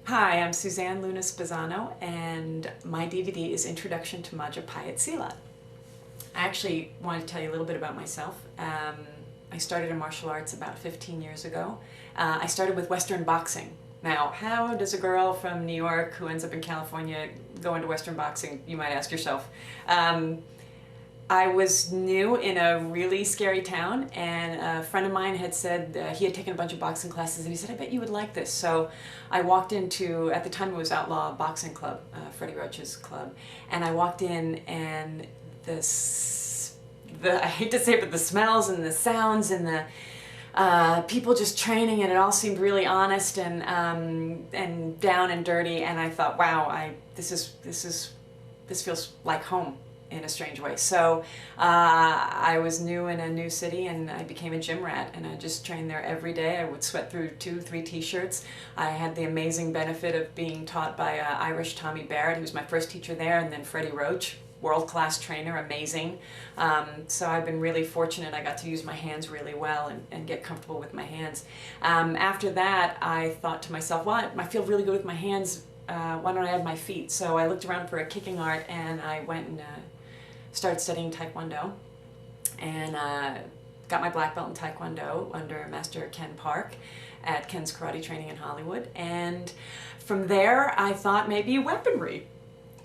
Hi, I'm Suzanne Spezzano, and my DVD is Introduction to Majapahit Silat. I actually want to tell you a little bit about myself. I started in martial arts about 15 years ago. I started with Western boxing. Now, how does a girl from New York who ends up in California go into Western boxing, you might ask yourself. I was new in a really scary town, and a friend of mine had said he had taken a bunch of boxing classes, and he said, I bet you would like this. So I walked into, at the time it was Outlaw Boxing Club, Freddie Roach's club, and I walked in, and I hate to say it, but the smells and the sounds and the people just training, and it all seemed really honest and down and dirty, and I thought, wow, this feels like home in a strange way. So I was new in a new city, and I became a gym rat, and I just trained there every day. I would sweat through 2-3 t-shirts. I had the amazing benefit of being taught by Irish Tommy Barrett, who was my first teacher there, and then Freddie Roach, world-class trainer, amazing. So I've been really fortunate. I got to use my hands really well and get comfortable with my hands. After that, I thought to myself, well, I feel really good with my hands. Why don't I add my feet? So I looked around for a kicking art, and I went and started studying Taekwondo, and got my black belt in Taekwondo under Master Ken Park at Ken's Karate Training in Hollywood. And from there, I thought maybe weaponry.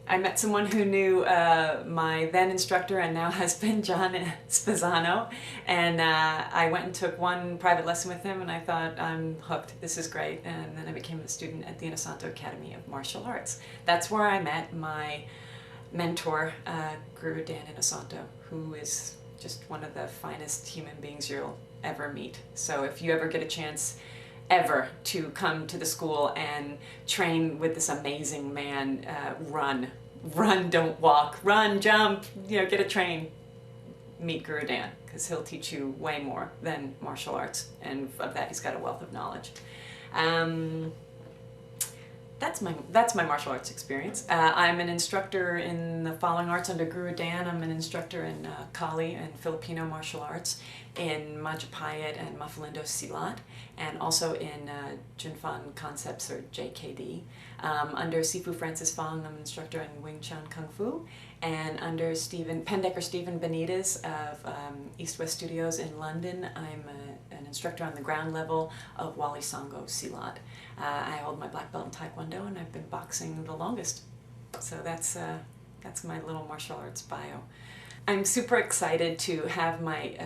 I met someone who knew my then instructor and now husband, John Spezzano, and I went and took one private lesson with him, and I thought, I'm hooked, this is great. And then I became a student at the Inosanto Academy of Martial Arts. That's where I met my mentor, Guru Dan Inosanto, who is just one of the finest human beings you'll ever meet. So if you ever get a chance ever to come to the school and train with this amazing man, run, don't walk, run, jump, get a train, meet Guru Dan, because he'll teach you way more than martial arts, and of that he's got a wealth of knowledge. That's my martial arts experience. I'm an instructor in the following arts under Guru Dan. I'm an instructor in Kali and Filipino martial arts, in Majapahit and Mafalindo Silat, and also in Junfan Concepts, or JKD. Under Sifu Francis Fong, I'm an instructor in Wing Chun Kung Fu, and under Pendecker Stephen Benitez of East West Studios in London, I'm an instructor on the ground level of Wali Sango Silat. I hold my black belt in Taekwondo, and I've been boxing the longest. So that's my little martial arts bio. I'm super excited to have my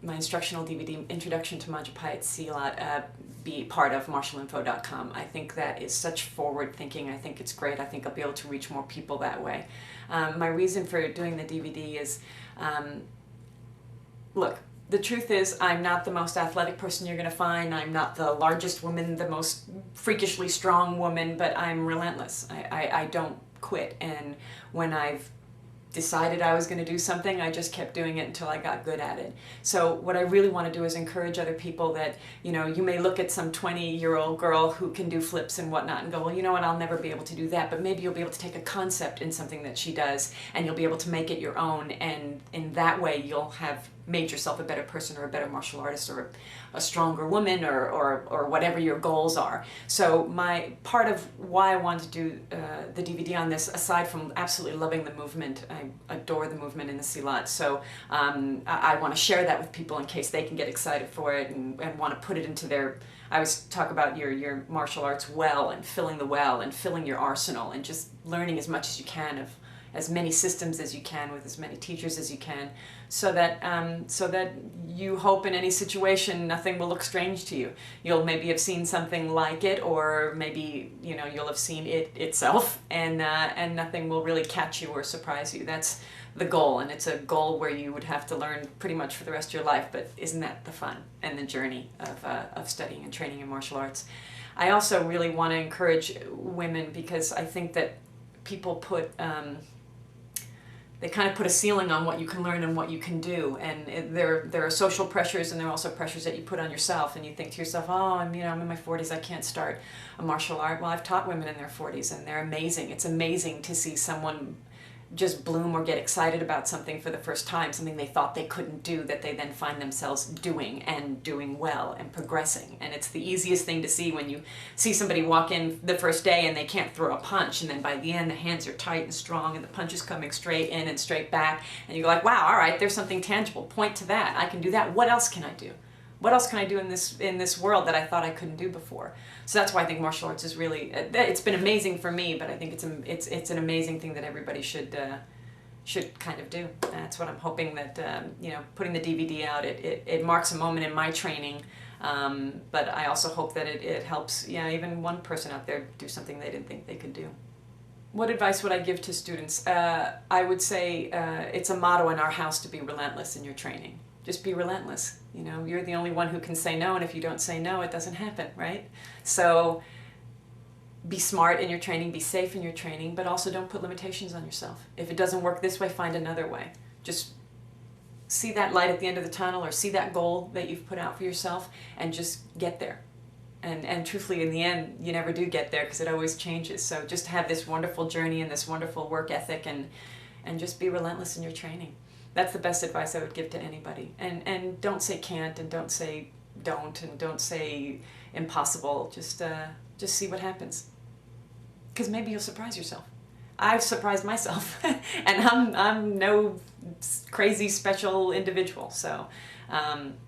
instructional DVD, Introduction to Majapahit Silat, be part of martialinfo.com. I think that is such forward thinking. I think it's great. I think I'll be able to reach more people that way. My reason for doing the DVD is, look, the truth is, I'm not the most athletic person you're going to find. I'm not the largest woman, the most freakishly strong woman, but I'm relentless. I don't quit. And when I've decided I was going to do something, I just kept doing it until I got good at it. So what I really want to do is encourage other people that, you may look at some 20-year-old girl who can do flips and whatnot and go, well, you know what, I'll never be able to do that, but maybe you'll be able to take a concept in something that she does, and you'll be able to make it your own, and in that way you'll have made yourself a better person, or a better martial artist, or a stronger woman, or whatever your goals are. So my part of why I wanted to do the DVD on this, aside from absolutely loving the movement, I adore the movement in the Silat, so I want to share that with people in case they can get excited for it and want to put it into their, I always talk about your martial arts well, and filling the well, and filling your arsenal, and just learning as much as you can of as many systems as you can with as many teachers as you can, so that you hope in any situation nothing will look strange to you. You'll maybe have seen something like it, or maybe you'll have seen it itself, and nothing will really catch you or surprise you. That's the goal, and it's a goal where you would have to learn pretty much for the rest of your life. But isn't that the fun and the journey of studying and training in martial arts? I also really want to encourage women, because I think that people put they kind of put a ceiling on what you can learn and what you can do, and there are social pressures, and there are also pressures that you put on yourself, and you think to yourself, oh, I'm in my 40s, I can't start a martial art. Well, I've taught women in their 40s, and they're amazing. It's amazing to see someone just bloom or get excited about something for the first time, something they thought they couldn't do that they then find themselves doing and doing well and progressing. And it's the easiest thing to see when you see somebody walk in the first day and they can't throw a punch, and then by the end the hands are tight and strong and the punch is coming straight in and straight back, and you're like, wow, all right, there's something tangible. Point to that. I can do that. What else can I do? What else can I do in this world that I thought I couldn't do before? So that's why I think martial arts is really, it's been amazing for me, but I think it's an amazing thing that everybody should kind of do. That's what I'm hoping that, putting the DVD out, it marks a moment in my training, but I also hope that it helps, even one person out there do something they didn't think they could do. What advice would I give to students? I would say it's a motto in our house to be relentless in your training. Just be relentless. You're the only one who can say no, and if you don't say no, it doesn't happen, right? So be smart in your training, be safe in your training, but also don't put limitations on yourself. If it doesn't work this way, find another way. Just see that light at the end of the tunnel, or see that goal that you've put out for yourself, and just get there. And truthfully, in the end, you never do get there because it always changes. So just have this wonderful journey and this wonderful work ethic, and just be relentless in your training. That's the best advice I would give to anybody. And don't say can't, and don't say don't, and don't say impossible. Just see what happens. Because maybe you'll surprise yourself. I've surprised myself, and I'm no crazy special individual. So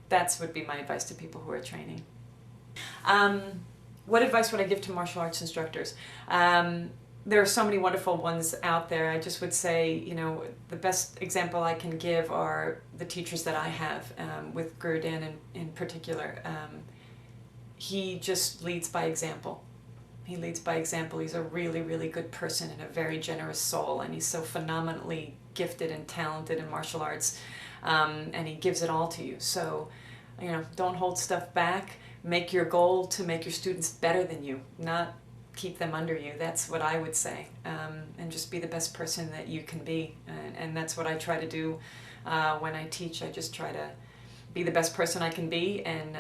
that's would be my advice to people who are training. What advice would I give to martial arts instructors? There are so many wonderful ones out there. I just would say, the best example I can give are the teachers that I have, with Guru Dan in particular. He just leads by example. He leads by example. He's a really, really good person and a very generous soul, and he's so phenomenally gifted and talented in martial arts, and he gives it all to you. So, don't hold stuff back. Make your goal to make your students better than you, not keep them under you. That's what I would say. And just be the best person that you can be. And that's what I try to do when I teach. I just try to be the best person I can be, and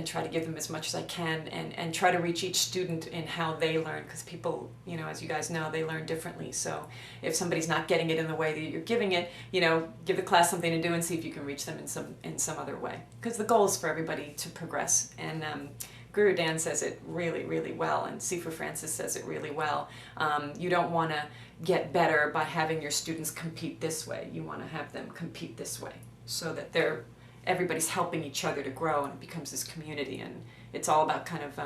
try to give them as much as I can, and try to reach each student in how they learn, because people, as you guys know, they learn differently. So if somebody's not getting it in the way that you're giving it, give the class something to do and see if you can reach them in some other way. Because the goal is for everybody to progress. And Guru Dan says it really, really well, and Sifu Francis says it really well. You don't want to get better by having your students compete this way. You want to have them compete this way, so that everybody's helping each other to grow, and it becomes this community, and it's all about kind of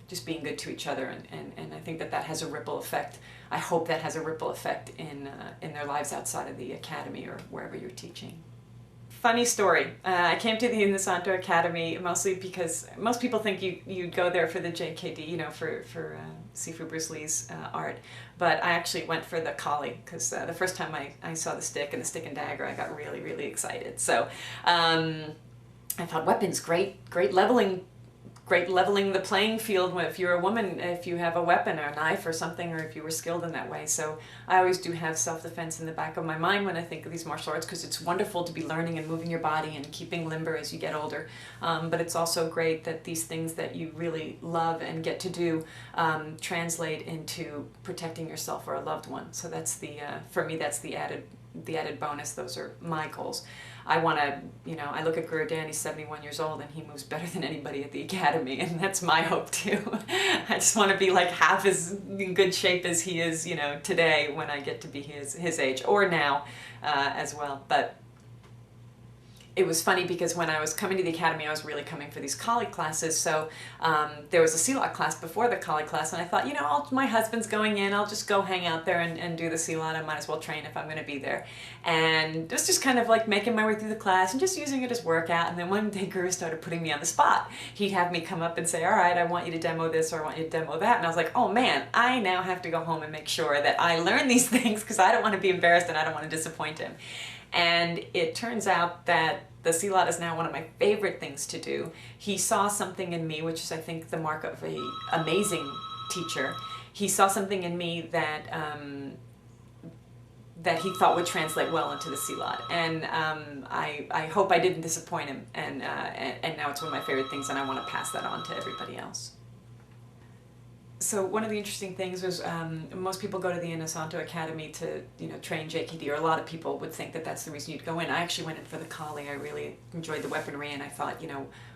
just being good to each other, and I think that has a ripple effect. I hope that has a ripple effect in their lives outside of the academy or wherever you're teaching. Funny story. I came to the Inosanto Academy mostly because most people think you'd go there for the JKD, for Sifu Bruce Lee's art, but I actually went for the Kali, because the first time I saw the stick and dagger, I got really, really excited. So I thought, weapons, great leveling the playing field if you're a woman, if you have a weapon or a knife or something, or if you were skilled in that way. So I always do have self-defense in the back of my mind when I think of these martial arts, because it's wonderful to be learning and moving your body and keeping limber as you get older. But it's also great that these things that you really love and get to do translate into protecting yourself or a loved one. So that's for me, that's the added bonus. Those are my goals. I want to, I look at Guru Dan, he's 71 years old, and he moves better than anybody at the academy, and that's my hope too. I just want to be like half as in good shape as he is, today, when I get to be his age, or now as well. But it was funny because when I was coming to the academy, I was really coming for these Kali classes. So there was a Silat class before the Kali class, and I thought, my husband's going in, I'll just go hang out there and do the Silat. I might as well train if I'm going to be there. And it was just kind of like making my way through the class and just using it as workout. And then one day Guru started putting me on the spot. He'd have me come up and say, all right, I want you to demo this, or I want you to demo that. And I was like, oh man, I now have to go home and make sure that I learn these things, because I don't want to be embarrassed and I don't want to disappoint him. And it turns out that the Silat is now one of my favorite things to do. He saw something in me, which is, I think, the mark of an amazing teacher. He saw something in me that that he thought would translate well into the Silat, and I hope I didn't disappoint him. And now it's one of my favorite things, and I want to pass that on to everybody else. So one of the interesting things was most people go to the Inosanto Academy to, train JKD, or a lot of people would think that that's the reason you'd go in. I actually went in for the calling. I really enjoyed the weaponry, and I thought,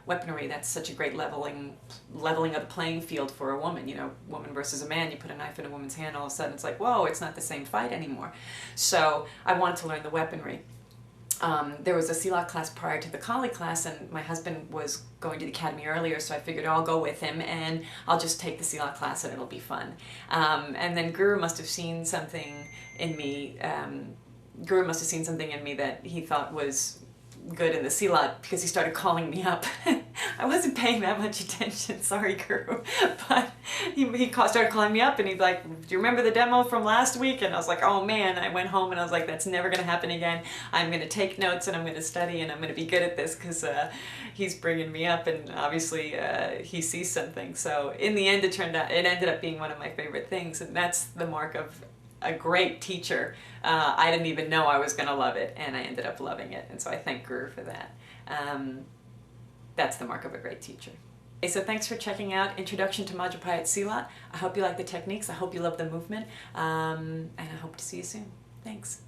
weaponry, that's such a great leveling of the playing field for a woman. Woman versus a man, you put a knife in a woman's hand, all of a sudden it's like, whoa, it's not the same fight anymore. So I wanted to learn the weaponry. There was a Silat class prior to the Kali class, and my husband was going to the academy earlier, so I figured I'll go with him and I'll just take the Silat class and it'll be fun. And then Guru must have seen something in me. That he thought was good in the Silat, because he started calling me up. I wasn't paying that much attention, sorry Guru, but he started calling me up and he's like, do you remember the demo from last week? And I was like, oh man. I went home and I was like, that's never going to happen again. I'm going to take notes and I'm going to study and I'm going to be good at this, because he's bringing me up, and obviously he sees something. So in the end it ended up being one of my favorite things, and that's the mark of a great teacher. I didn't even know I was going to love it, and I ended up loving it, and so I thank Guru for that. That's the mark of a great teacher. Okay, so thanks for checking out Introduction to Majapahit Silat. I hope you like the techniques, I hope you love the movement, and I hope to see you soon. Thanks.